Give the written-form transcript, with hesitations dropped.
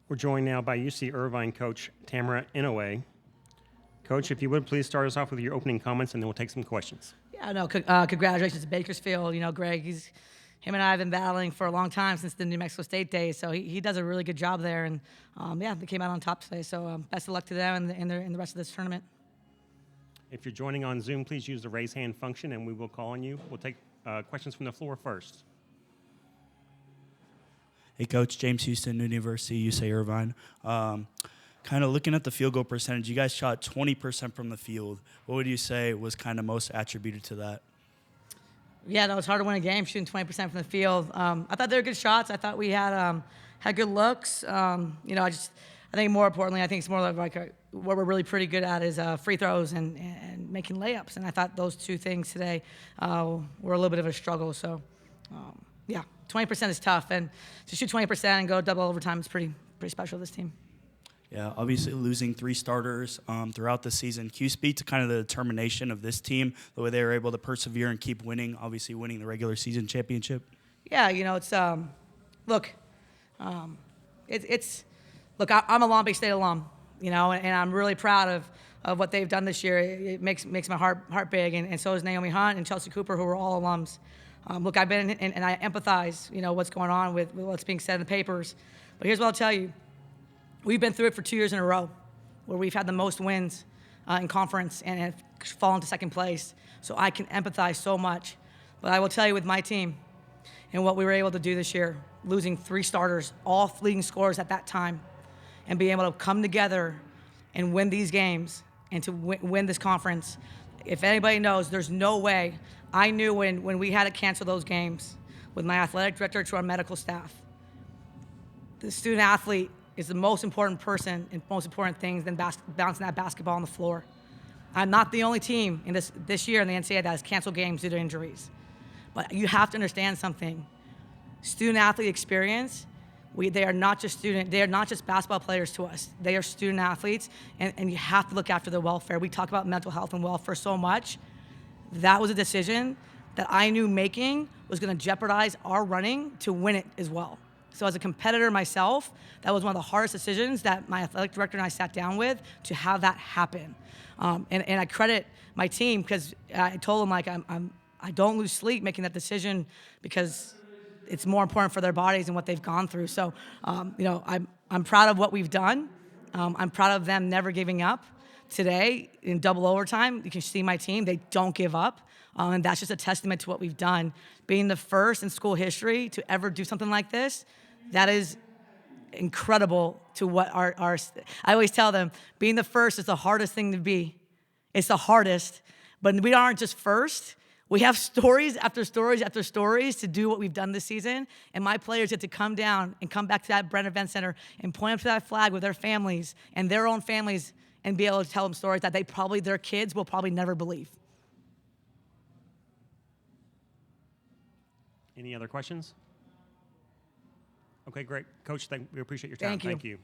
We're joined now by UC Irvine coach Tamara Inoue. Coach, if you would please start us off with your opening comments, and then we'll take some questions. Yeah, no, congratulations to Bakersfield. You know, Greg, him and I have been battling for a long time since the New Mexico State days, so he does a really good job there. And, yeah, they came out on top today. So best of luck to them and the rest of this tournament. If you're joining on Zoom, please use the raise hand function, and we will call on you. We'll take questions from the floor first. Hey, Coach. James Houston, University, UC Irvine. Kind of looking at the field goal percentage, you guys shot 20% from the field. What would you say was kind of most attributed to that? Yeah, no, it's hard to win a game shooting 20% from the field. I thought they were good shots. I thought we had good looks. You know, I think more importantly, I think it's more like what we're really pretty good at is free throws and making layups. And I thought those two things today were a little bit of a struggle. So, yeah, 20% is tough, and to shoot 20% and go double overtime is pretty special. This team. Yeah, obviously losing 3 starters throughout the season. Can you speak to kind of the determination of this team, the way they were able to persevere and keep winning, obviously winning the regular season championship? Yeah, you know, it's look, look, I'm a Long Beach State alum, you know, and I'm really proud of what they've done this year. It makes my heart big, and so is Naomi Hunt and Chelsea Cooper, who are all alums. Look, I've been and I empathize, you know, what's going on with what's being said in the papers. But here's what I'll tell you. We've been through it for 2 years in a row where we've had the most wins in conference and have fallen to second place. So I can empathize so much. But I will tell you with my team and what we were able to do this year, losing 3 starters, all leading scorers at that time, and being able to come together and win these games and to win this conference. If anybody knows, there's no way. I knew when we had to cancel those games with my athletic director to our medical staff, the student athlete is the most important person and most important things than bouncing that basketball on the floor. I'm not the only team in this year in the NCAA that has canceled games due to injuries. But you have to understand something. Student athlete experience, they are not just basketball players to us. They are student athletes, and you have to look after their welfare. We talk about mental health and welfare so much. That was a decision that I knew making was going to jeopardize our running to win it as well. So as a competitor myself, that was one of the hardest decisions that my athletic director and I sat down with to have that happen. And I credit my team because I told them, like, I don't lose sleep making that decision because it's more important for their bodies and what they've gone through. So, you know, I'm proud of what we've done. I'm proud of them never giving up. Today, in double overtime, you can see my team, they don't give up. And that's just a testament to what we've done. Being the first in school history to ever do something like this, that is incredible to what our I always tell them, being the first is the hardest thing to be. It's the hardest, but we aren't just first. We have stories after stories after stories to do what we've done this season, and my players get to come down and come back to that Brent Event Center and point up to that flag with their families and their own families and be able to tell them stories that their kids will probably never believe. Any other questions? Okay, great. Coach, we appreciate your time. Thank you.